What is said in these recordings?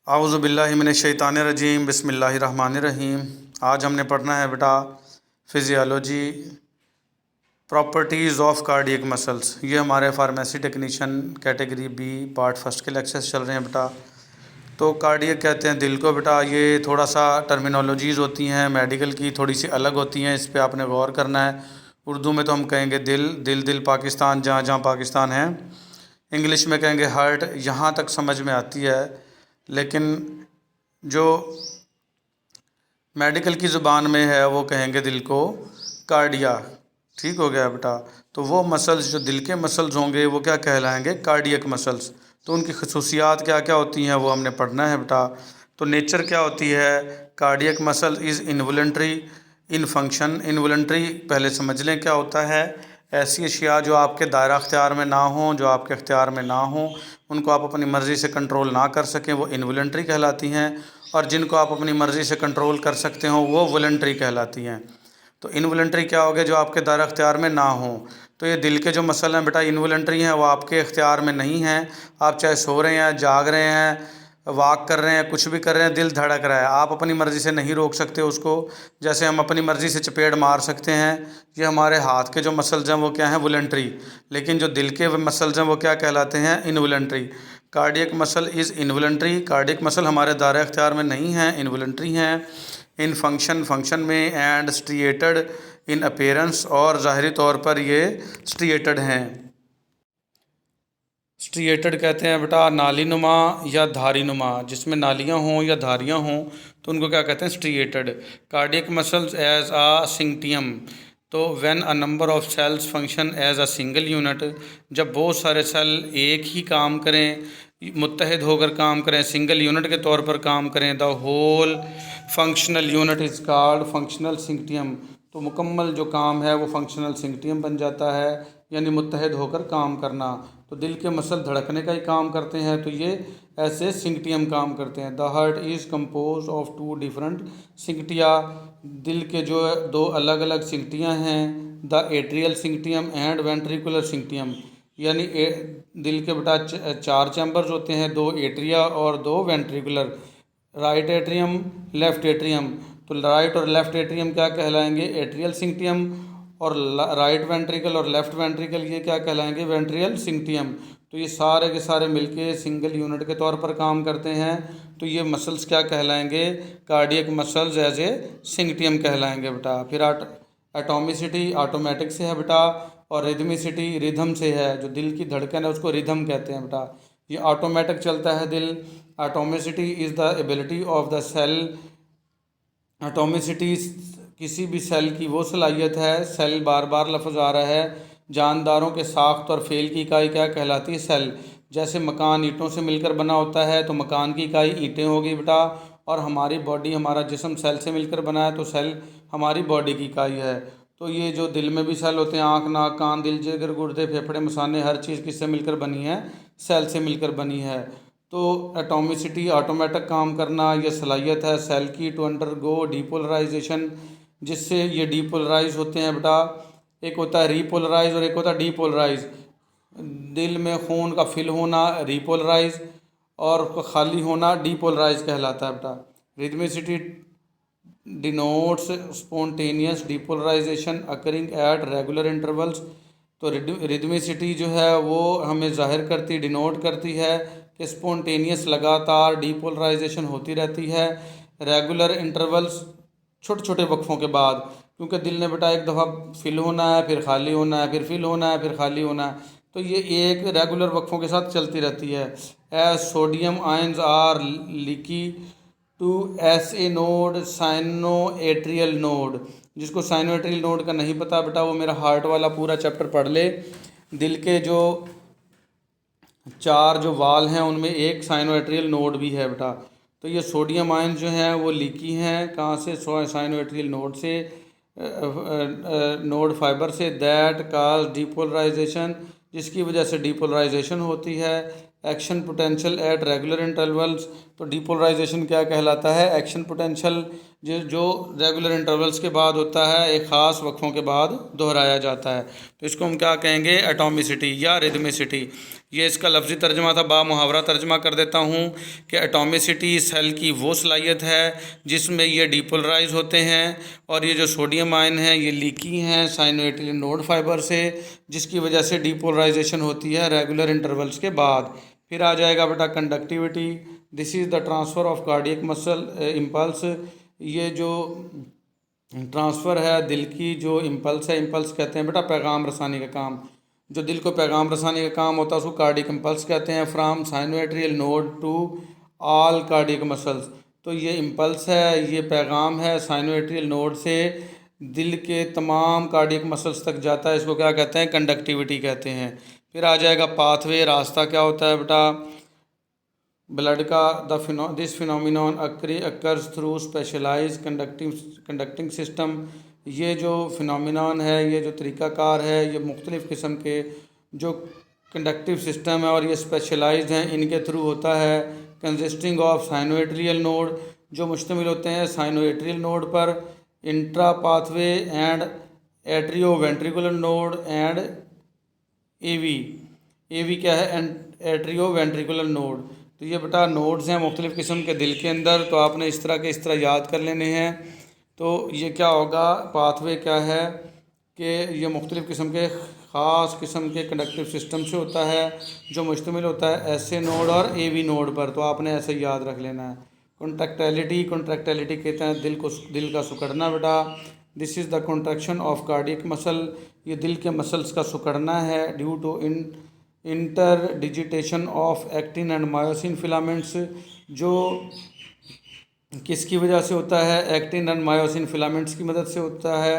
आऊज़ु बिल्लाहि मिनश शैतानिर रजीम बिस्मिल्लाहिर्रहमानिर्रहीम। आज हमने पढ़ना है बेटा physiology properties of cardiac muscles. ये हमारे pharmacy technician category B part first के लेक्चर्स चल रहे हैं बेटा। तो कार्डियक कहते हैं दिल को बेटा। ये थोड़ा सा टर्मिनोलॉजीज़ होती हैं मेडिकल की, थोड़ी सी अलग होती हैं, इस पे आपने गौर करना है। उर्दू में तो हम कहेंगे दिल, दिल दिल पाकिस्तान जहाँ जहाँ पाकिस्तान है। इंग्लिश में कहेंगे हार्ट, यहाँ तक समझ में आती है। लेकिन जो मेडिकल की ज़ुबान में है वो कहेंगे दिल को कार्डिया। ठीक हो गया बेटा। तो वो मसल्स जो दिल के मसल्स होंगे वो क्या कहलाएंगे? Cardiac muscles. तो उनकी खसूसियात क्या क्या होती हैं वो हमने पढ़ना है बेटा। तो नेचर क्या होती है? Cardiac muscle is involuntary in function. Involuntary पहले समझ लें क्या होता है। ऐसी अशिया जो आपके दायरा अख्तियार में ना हों, जो आपके अख्तियार में ना हों, उनको आप अपनी मर्ज़ी से कंट्रोल ना कर सकें, वो इनवॉलंटरी कहलाती हैं। और जिनको आप अपनी मर्ज़ी से कंट्रोल कर सकते हो वो वॉलंटरी कहलाती हैं। तो इनवॉलंटरी क्या हो गया? जो आपके दायरा अख्तियार में ना हो। तो ये दिल के जो मसल हैं बेटा इनवॉलंटरी हैं, वो आपके अख्तियार में नहीं हैं। आप चाहे सो रहे हैं, जाग रहे हैं, वॉक कर रहे हैं, कुछ भी कर रहे हैं, दिल धड़क रहा है, आप अपनी मर्ज़ी से नहीं रोक सकते उसको। जैसे हम अपनी मर्ज़ी से चपेट मार सकते हैं। ये हमारे हाथ के जो मसल्स हैं वो क्या हैं? वॉलंटरी। लेकिन जो दिल के मसल्स हैं वो क्या कहलाते हैं? Involuntary. Cardiac muscle is involuntary. Cardiac muscle हमारे दायरे अख्तियार में नहीं हैं, इनवॉलंटरी हैं। इन फंक्शन में एंड स्ट्रिएटेड इन अपीयरेंस, और ज़ाहरी तौर पर ये स्ट्रिएटेड हैं। स्ट्रिएटेड कहते हैं बेटा नाली नुमा या धारी नुमा, जिसमें नालियाँ हों या धारियाँ हों तो उनको क्या कहते हैं? Striated. Cardiac muscles as a syncytium. तो when a number of cells function as a single unit, जब बहुत सारे सेल एक ही काम करें, मुत्तहिद होकर काम करें, सिंगल यूनिट के तौर पर काम करें, the whole functional unit is called functional syncytium. तो मुकम्मल जो काम है वो फंक्शनल सिंक्टियम बन जाता है, यानी मुत्तहिद होकर काम करना। तो दिल के मसल धड़कने का ही काम करते हैं, तो ये ऐसे सिंक्टियम काम करते हैं। The heart is compose of two different syncytia. दिल के जो दो अलग अलग सिंक्टियाँ हैं, the atrial syncytium and ventricular syncytium. यानी दिल के बेटा चार चैम्बर्स होते हैं, दो एट्रिया और दो ventricular. Right atrium, left atrium. तो राइट और लेफ़्ट एट्रियम क्या कहलाएंगे? एट्रियल सिंक्टियम। और राइट वेंट्रिकल और लेफ़्ट वेंट्रिकल ये क्या कहलाएंगे? वेंट्रियल सिंक्टियम। तो ये सारे के सारे मिलके सिंगल यूनिट के तौर पर काम करते हैं। तो ये मसल्स क्या कहलाएंगे? कार्डियक मसल्स एज ए सिंक्टियम कहलाएंगे बेटा। फिर एटोमिसिटी ऑटोमेटिक से है बेटा, और रिदमिसिटी रिदम से है। जो दिल की धड़कन है उसको रिदम कहते हैं बेटा। ये ऑटोमेटिक चलता है दिल। Automaticity is the ability of the cell. Automaticity किसी भी सेल की वो सलाहियत है, सेल बार बार लफ्ज़ आ रहा है, जानदारों के साख्त और फेल की इकाई क्या कहलाती है? सेल। जैसे मकान ईंटों से मिलकर बना होता है तो मकान की इकाई ईंटें होगी बेटा। और हमारी बॉडी, हमारा जिस्म सेल से मिलकर बना है तो सेल हमारी बॉडी की इकाई है। तो ये जो दिल में भी सेल होते हैं, आँख नाक कान दिल जिगर गुर्दे फेफड़े मसाने, हर चीज़ किससे मिलकर बनी है? सेल से मिलकर बनी है। तो एटोमिसिटी ऑटोमेटिक काम करना, ये सलाहियत है सेल की टू अंडरगो डीपोलराइजेशन, जिससे ये डीपोलराइज होते हैं बेटा। एक होता है रीपोलराइज और एक होता है डीपोलराइज। दिल में खून का फिल होना रीपोलराइज, और खाली होना डीपोलराइज कहलाता है बेटा। Rhythmicity denotes spontaneous depolarization occurring at regular intervals. तो रिदमिसिटी जो है वो हमें जाहिर करती, डिनोट करती है कि स्पॉन्टेनियस लगातार डीपोलराइजेशन होती रहती है रेगुलर इंटरवल्स, छोटे छोटे वक्फों के बाद। क्योंकि दिल ने बेटा एक दफ़ा फिल होना है, फिर खाली होना है, फिर फिल होना है, फिर खाली होना है। तो ये एक रेगुलर वक्फों के साथ चलती रहती है। As sodium ions are leaky to S A node sino atrial node. जिसको साइनो एट्रियल नोड का नहीं पता बेटा, वो मेरा हार्ट वाला पूरा चैप्टर पढ़ ले। दिल के जो चार जो वाल हैं उनमें एक साइनो एट्रियल नोड भी है बेटा। तो ये सोडियम आयन जो हैं वो लीकी हैं, कहाँ से? साइनो एट्रियल नोड से, नोड फाइबर से। दैट काज डीपोलराइजेशन, जिसकी वजह से डीपोलराइजेशन होती है। Action potential at regular intervals. तो डीपोलराइजेशन क्या कहलाता है? एक्शन पोटेंशियल जो रेगुलर इंटरवल्स के बाद होता है, एक ख़ास वक्फों के बाद दोहराया जाता है। तो इसको हम क्या कहेंगे? एटोमिसिटी या रिदमिसिटी। ये इसका लफ्ज़ी तर्जमा था। बा मुहावरा तर्जमा कर देता हूँ कि एटॉमिसिटी सेल की वो सलाहियत है जिसमें ये डिपोलराइज होते हैं, और ये जो सोडियम आयन है ये लीकी हैं साइनोइटिल नोड फाइबर से, जिसकी वजह से डिपोलराइजेशन होती है रेगुलर इंटरवल्स के बाद। फिर आ जाएगा बेटा conductivity. This is the transfer of cardiac muscle impulse. ये जो ट्रांसफ़र है दिल की जो इम्पल्स है, इम्पल्स कहते हैं बेटा पैगाम रसानी का काम, जो दिल को पैगाम रसानी का काम होता है उसको कार्डियक इम्पल्स कहते हैं। From sinoatrial node to all cardiac muscles. तो ये इम्पल्स है, ये पैगाम है साइनोएट्रियल नोड से दिल के तमाम कार्डियक मसल्स तक जाता है। इसको क्या कहते हैं? कंडक्टिविटी कहते हैं। फिर आ जाएगा पाथवे, रास्ता क्या होता है बेटा ब्लड का। This phenomenon occurs through specialize conducting system. ये जो फिनोमिनॉन है, ये जो तरीक़ाकार है, ये मुख्तलिफ़ किस्म के जो कंडक्टिव सिस्टम है और ये स्पेशलाइज्ड हैं, इनके थ्रू होता है। कंसिस्टिंग ऑफ साइनोएट्रियल नोड, जो मुश्तमिल होते हैं साइनोएट्रियल नोड पर, intra pathway and atrio ventricular node and AV. AV क्या है? Atrio ventricular node. तो ये बेटा नोड्स हैं मुख्तलिफ़ किस्म के दिल के अंदर, तो आपने इस तरह याद कर लेने हैं। तो ये क्या होगा, पाथवे क्या है कि ये मुख्तलिफ़ किस्म के ख़ास किस्म के कंडक्टिव सिस्टम से होता है, जो मुश्तमिल होता है एस ए नोड और ए वी नोड पर। तो आपने ऐसे याद रख लेना है। कॉन्ट्रैक्टिलिटी कहते हैं दिल का सिकुड़ना बेटा। This is the contraction of cardiac muscle. ये दिल के मसल्स का सिकुड़ना है due to interdigitation of actin and myosin filaments. जो किसकी वजह से होता है? एक्टिन एंड मायोसिन फिलामेंट्स की मदद से होता है।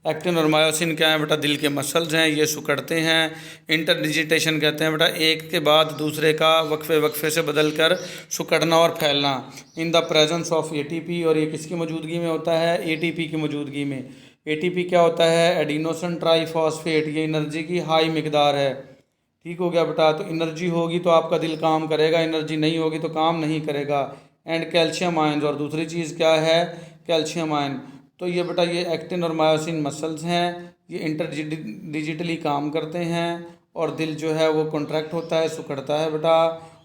एक्टिन और मायोसिन क्या है बेटा? दिल के मसल्स हैं, ये सिकुड़ते हैं। इंटरडिजिटेशन कहते हैं बेटा एक के बाद दूसरे का वक्फे से बदल कर सिकुड़ना और फैलना। In the presence of ATP, और ये किसकी मौजूदगी में होता है? एटीपी की मौजूदगी में। एटीपी क्या होता है? Adenosine triphosphate. ये एनर्जी की हाई मिकदार है। ठीक हो गया बेटा। तो एनर्जी होगी तो आपका दिल काम करेगा, एनर्जी नहीं होगी तो काम नहीं करेगा। एंड कैल्शियम आयन्स, और दूसरी चीज़ क्या है? Calcium ion. तो ये बेटा ये एक्टिन और मायोसिन मसल्स हैं, ये इंटरडिजिटली काम करते हैं, और दिल जो है वो कॉन्ट्रैक्ट होता है, सिकुड़ता है बेटा।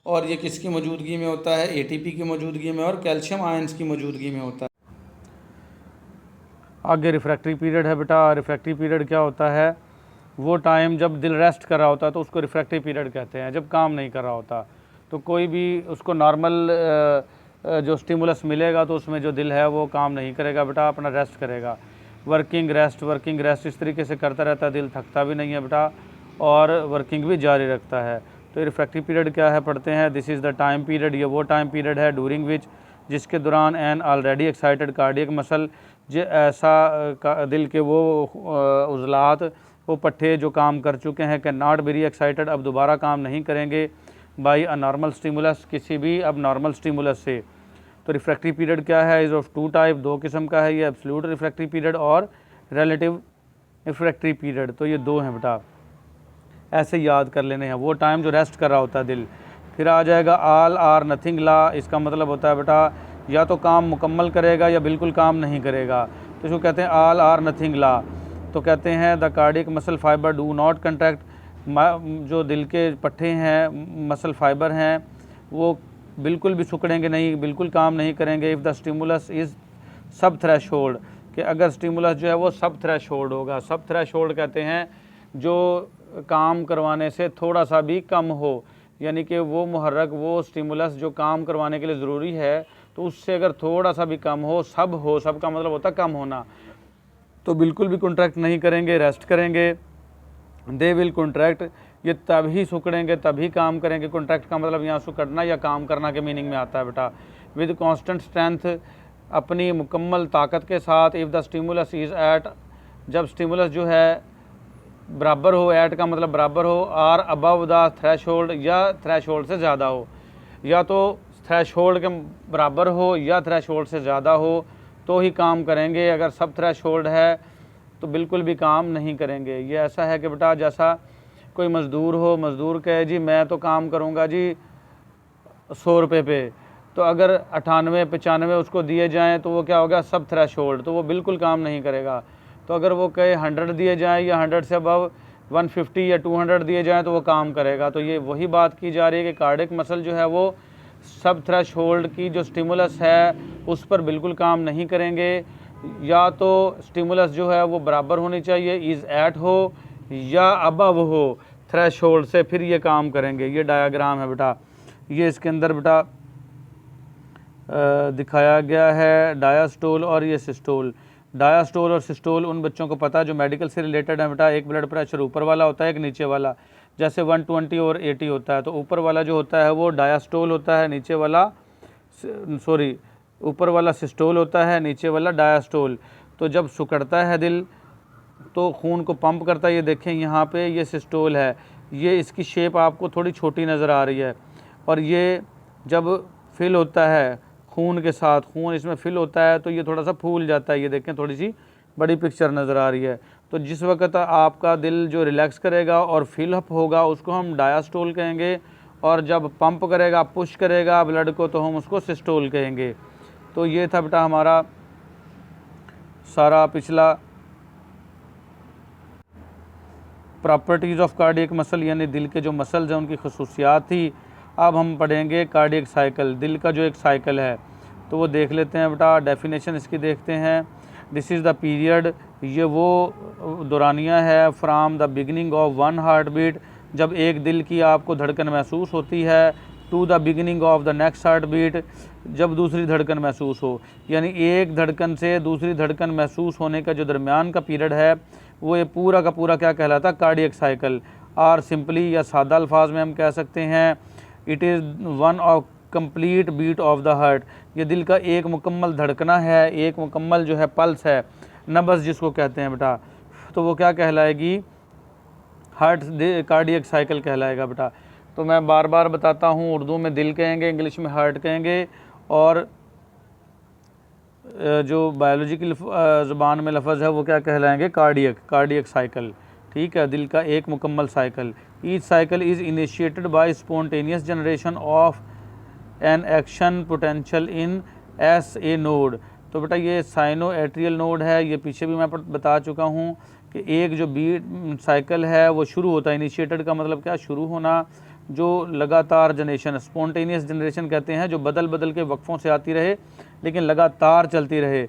और ये किसकी मौजूदगी में होता है? एटीपी की मौजूदगी में और कैल्शियम आयन्स की मौजूदगी में होता है। आगे रिफ्रैक्टरी पीरियड है बेटा। रिफ्रैक्टरी पीरियड क्या होता है? वो टाइम जब दिल रेस्ट कर रहा होता है तो उसको रिफ्रैक्टरी पीरियड कहते हैं, जब काम नहीं कर रहा होता। तो कोई भी उसको नॉर्मल जो स्टिमुलस मिलेगा तो उसमें जो दिल है वो काम नहीं करेगा बेटा, अपना रेस्ट करेगा। वर्किंग रेस्ट इस तरीके से करता रहता है, दिल थकता भी नहीं है बेटा और वर्किंग भी जारी रखता है। तो रिफ्रैक्टरी पीरियड क्या है पढ़ते हैं। This is the time period, ये वो टाइम पीरियड है ड्यूरिंग विच, जिसके दौरान an already excited cardiac muscle, जो ऐसा दिल के वो उज़लात, वो पट्टे जो काम कर चुके हैं, कैन नॉट बी री एक्साइटेड, अब दोबारा काम नहीं करेंगे बाई अ नॉर्मल स्टिमुलस, किसी भी अब नॉर्मल स्टिमुलस से। तो रिफ्रैक्टरी पीरियड क्या है? इज़ ऑफ टू टाइप, दो किस्म का है ये, एब्सोल्यूट रिफ्रैक्टरी पीरियड और रिलेटिव रिफ्रैक्टरी पीरियड। तो ये दो हैं बेटा, ऐसे याद कर लेने हैं। वो टाइम जो रेस्ट कर रहा होता है दिल। फिर आ जाएगा ऑल आर नथिंग ला। इसका मतलब होता है बेटा या तो काम मुकम्मल करेगा या बिल्कुल काम नहीं करेगा, तो इसको कहते हैं ऑल आर नथिंग ला। तो कहते हैं the cardiac muscle fibre do not contract, जो दिल के पट्टे हैं मसल फाइबर हैं वो बिल्कुल भी सिकुड़ेंगे नहीं, बिल्कुल काम नहीं करेंगे। इफ़ द स्टिमुलस इज़ सब थ्रेशोल्ड, कि अगर स्टिमुलस जो है वो सब थ्रेशोल्ड होगा। सब थ्रेशोल्ड कहते हैं जो काम करवाने से थोड़ा सा भी कम हो, यानी कि वो मुहर्रक, वो स्टिमुलस जो काम करवाने के लिए ज़रूरी है तो उससे अगर थोड़ा सा भी कम हो, सब का मतलब होता है कम होना, तो बिल्कुल भी कॉन्ट्रैक्ट नहीं करेंगे, रेस्ट करेंगे। दे विल कॉन्ट्रैक्ट, ये तभी सिकुड़ेंगे तभी काम करेंगे। कॉन्ट्रैक्ट का मतलब यहाँ सिकुड़ना या काम करना के मीनिंग में आता है बेटा। विद कांस्टेंट स्ट्रेंथ, अपनी मुकम्मल ताकत के साथ। If the stimulus is at, जब स्टिमुलस जो है बराबर हो, एट का मतलब बराबर हो, आर अबव द थ्रेशोल्ड, या थ्रेशोल्ड से ज़्यादा हो, या तो थ्रेशोल्ड के बराबर हो या थ्रेशोल्ड से ज़्यादा हो तो ही काम करेंगे। अगर सब थ्रेशोल्ड है तो बिल्कुल भी काम नहीं करेंगे। ये ऐसा है कि बेटा जैसा कोई मज़दूर हो, मज़दूर कहे जी मैं तो काम करूँगा जी 100 रुपये पे, तो अगर 98-95 उसको दिए जाएँ तो वो क्या होगा? सब थ्रेशोल्ड, तो वो बिल्कुल काम नहीं करेगा। तो अगर वो कहे 100 दिए जाएँ या 100 से अबव 150 या 200 दिए जाएँ तो वो काम करेगा। तो ये वही बात की जा रही है कि कार्डियक मसल जो है वो सब थ्रेशोल्ड की जो स्टिमुलस है उस पर बिल्कुल काम नहीं करेंगे, या तो स्टिमुलस जो है वो बराबर होनी चाहिए, इज़ एट हो या अबव हो थ्रेशोल्ड से, फिर ये काम करेंगे। ये डायग्राम है बेटा, ये इसके अंदर बेटा दिखाया गया है डायास्टोल और ये सिस्टोल। डायास्टोल और सिस्टोल उन बच्चों को पता है जो मेडिकल से रिलेटेड है बेटा। एक ब्लड प्रेशर ऊपर वाला होता है, एक नीचे वाला। जैसे 120 और 80 होता है, तो ऊपर वाला जो होता है वो डायास्टोल होता है, नीचे वाला ऊपर वाला सिस्टोल होता है, नीचे वाला डायास्टोल। तो जब सिकुड़ता है दिल तो खून को पंप करता है। ये देखें यहाँ पे ये सिस्टोल है, ये इसकी शेप आपको थोड़ी छोटी नज़र आ रही है, और ये जब फिल होता है खून के साथ, खून इसमें फिल होता है तो ये थोड़ा सा फूल जाता है। ये देखें थोड़ी सी बड़ी पिक्चर नज़र आ रही है। तो जिस वक्त आपका दिल जो रिलैक्स करेगा और फिल अप होगा उसको हम डायास्टोल कहेंगे, और जब पंप करेगा, पुश करेगा ब्लड को, तो हम उसको सिस्टोल कहेंगे। तो ये था बेटा हमारा सारा पिछला प्रॉपर्टीज़ ऑफ कार्डियक मसल, यानी दिल के जो मसल्स हैं उनकी खसूसियात थी। अब हम पढ़ेंगे कार्डियक साइकिल, दिल का जो एक साइकिल है, तो वो देख लेते हैं बेटा। डेफिनेशन इसकी देखते हैं। दिस इज़ द पीरियड, ये वो दौरानिया है from the beginning of one heart beat, जब एक दिल की आपको धड़कन महसूस होती है, to the beginning of the next heart beat, जब दूसरी धड़कन महसूस हो। यानी एक धड़कन से दूसरी धड़कन महसूस होने का जो दरमियान का पीरियड है वो ये पूरा का पूरा क्या कहलाता है, कार्डियक साइकिल। और सिंपली या सादा अल्फाज में हम कह सकते हैं it is one of complete beat of the heart, ये दिल का एक मुकम्मल धड़कना है, एक मुकम्मल जो है पल्स है, नब्ज़ जिसको कहते हैं बेटा, तो वो क्या कहलाएगी, हार्ट कार्डियक साइकिल कहलाएगा बेटा। तो मैं बार बार बताता हूँ, उर्दू में दिल कहेंगे, इंग्लिश में हार्ट कहेंगे, और जो बायोलॉजी की ज़ुबान में लफ्ज़ है वो क्या कहलाएंगे, कार्डियक साइकिल। ठीक है, दिल का एक मुकम्मल cycle. Each cycle is initiated by spontaneous generation of an action potential in S A node. तो बेटा ये साइनो एट्रियल नोड है, ये पीछे भी मैं बता चुका हूँ कि एक जो बीट साइकिल है वो शुरू होता है। इनिशिएटेड का मतलब क्या, शुरू होना, जो लगातार जनरेशन, स्पॉन्टेनियस जनरेशन कहते हैं, जो बदल बदल के वक्फों से आती रहे लेकिन लगातार चलती रहे।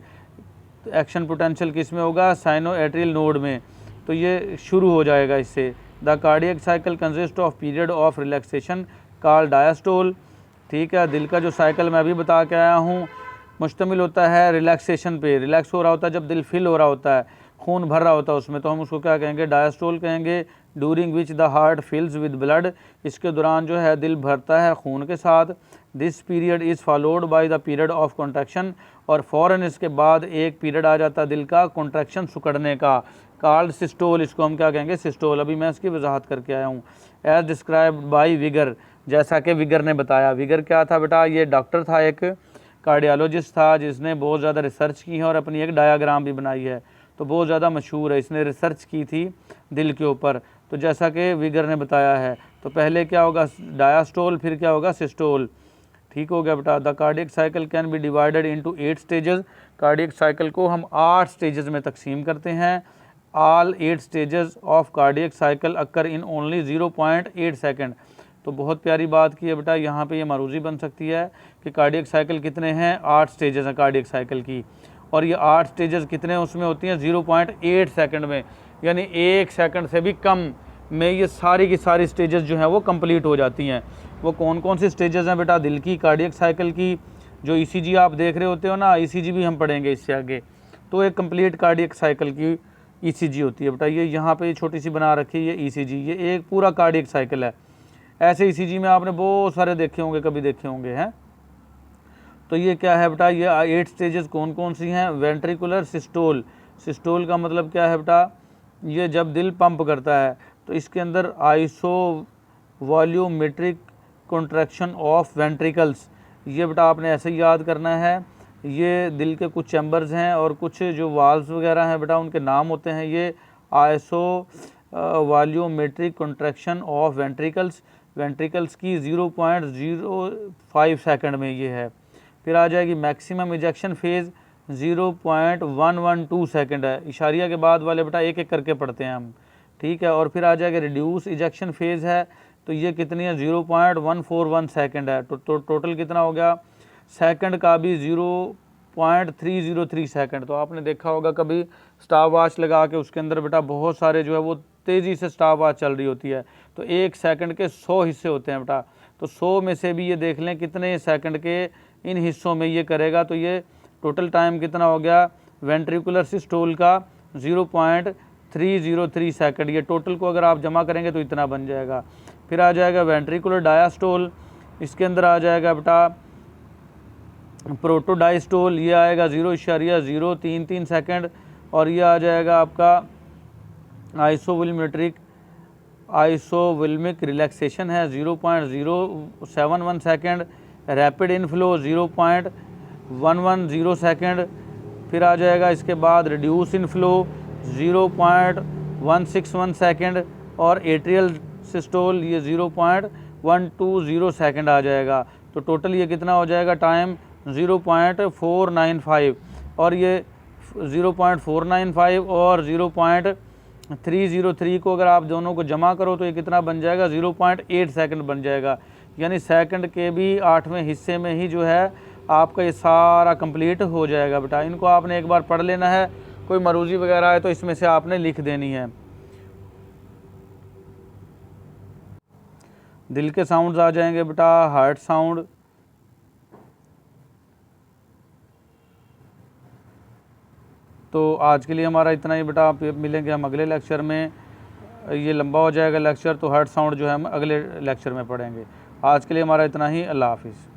एक्शन पोटेंशियल किस में होगा, साइनो एट्रियल नोड में, तो ये शुरू हो जाएगा इससे। The cardiac cycle consist of period of relaxation called diastole. ठीक है, दिल का जो साइकिल मैं अभी बता के आया हूँ मुश्तमिल होता है रिलैक्सेशन पे, रिलैक्स हो रहा होता है जब दिल फिल हो रहा होता है, खून भर रहा होता है उसमें, तो हम उसको क्या कहेंगे, डायस्टोल कहेंगे। During which the heart fills with blood, इसके दौरान जो है दिल भरता है खून के साथ। This period is followed by the period of contraction, और फ़ौरन इसके बाद एक पीरियड आ जाता है दिल का कॉन्ट्रैक्शन, सुकड़ने का, कॉल्ड सिस्टोल, इसको हम क्या कहेंगे, सिस्टोल। अभी मैं इसकी वजाहत करके आया हूँ। एज डिस्क्राइब्ड बाय विगर, जैसा कि विगर ने बताया। विगर क्या था बेटा, ये डॉक्टर था, एक कार्डियोलॉजिस्ट था जिसने बहुत ज़्यादा रिसर्च की है और अपनी एक डायग्राम भी बनाई है, तो बहुत ज़्यादा मशहूर है, इसने रिसर्च की थी दिल के ऊपर। तो जैसा कि विगर ने बताया है, तो पहले क्या होगा, डायास्टोल, फिर क्या होगा, सिस्टोल। ठीक हो गया बेटा। The cardiac cycle can be divided into 8 stages, cardiac cycle को हम 8 स्टेजेस में तकसीम करते हैं। All 8 stages of cardiac cycle occur in only 0.8 second. तो बहुत प्यारी बात की है बेटा, यहाँ पे ये मारूजी बन सकती है कि कार्डियक साइकिल कितने हैं, 8 स्टेजेस हैं कार्डियक साइकिल की, और ये 8 स्टेजेस कितने उसमें होती हैं, 0.8 सेकेंड में, यानी 1 सेकंड से भी कम में ये सारी की सारी स्टेजेस जो हैं वो कंप्लीट हो जाती हैं। वो कौन कौन सी स्टेजेस हैं बेटा, दिल की, कार्डियक साइकिल की, जो ईसीजी आप देख रहे होते हो ना, ईसीजी भी हम पढ़ेंगे इससे आगे, तो एक कंप्लीट कार्डियक साइकिल की ईसीजी होती है बेटा। ये यहाँ पे छोटी सी बना रखी है, ये ईसीजी, ये एक पूरा कार्डियक साइकिल है। ऐसे ईसीजी में आपने बहुत सारे देखे होंगे, कभी देखे होंगे हैं। तो ये क्या है बेटा, ये 8 स्टेजेस कौन कौन सी हैं, वेंट्रिकुलर सिस्टोल, सिस्टोल का मतलब क्या है बेटा, ये जब दिल पंप करता है तो इसके अंदर iso volumetric contraction of ventricles, ये बेटा आपने ऐसे ही याद करना है। ये दिल के कुछ चैम्बर्स हैं और कुछ जो वाल्व्स वगैरह हैं बेटा उनके नाम होते हैं, ये iso volumetric contraction of ventricles, ventricles की 0.05 सेकंड में ये है। फिर आ जाएगी मैक्सिमम इजेक्शन फेज़, 0.112 सेकंड है। इशारिया के बाद वाले बेटा एक एक करके पढ़ते हैं हम, ठीक है। और फिर आ जाएगा रिड्यूस इजेक्शन फेज़ है, तो ये कितनी है 0.141 सेकंड है। तो टोटल कितना हो गया, सेकंड का भी 0.303 सेकंड। तो आपने देखा होगा कभी स्टॉप वॉच लगा के उसके अंदर बेटा बहुत सारे जो है वो तेज़ी से स्टॉप वॉच चल रही होती है, तो 1 सेकंड के 100 हिस्से होते हैं बेटा। तो 100 में से भी ये देख लें कितने सेकंड के इन हिस्सों में ये करेगा, तो ये टोटल टाइम कितना हो गया वेंट्रिकुलर सिस्टोल का 0.303 सेकंड। ये टोटल को अगर आप जमा करेंगे तो इतना बन जाएगा। फिर आ जाएगा वेंट्रिकुलर डायास्टोल, इसके अंदर आ जाएगा बेटा प्रोटोडायस्टोल, ये आएगा 0.033 सेकंड। और ये आ जाएगा आपका आइसोविल्मिक रिलैक्सेशन है 0.071 सेकंड। Rapid inflow 0.110 second. फिर आ जाएगा इसके बाद रिड्यूस इनफ्लो 0.161 सेकंड। और एट्रियल सिस्टोल ये 0.120 सेकंड आ जाएगा। तो टोटल ये कितना हो जाएगा टाइम 0.495। और ये 0.495 और 0.303 को अगर आप दोनों को जमा करो तो ये कितना बन जाएगा 0.8 सेकंड बन जाएगा। यानी सेकंड के भी 8वें हिस्से में ही जो है आपका ये सारा कंप्लीट हो जाएगा बेटा। इनको आपने एक बार पढ़ लेना है, कोई मरूजी वगैरह है तो इसमें से आपने लिख देनी है। दिल के साउंड्स आ जाएंगे बेटा, हार्ट साउंड, तो आज के लिए हमारा इतना ही बेटा। आप मिलेंगे हम अगले लेक्चर में, ये लंबा हो जाएगा लेक्चर, तो हार्ट साउंड जो है हम अगले लेक्चर में पढ़ेंगे। आज के लिए हमारा इतना ही, अल्लाह हाफिज़।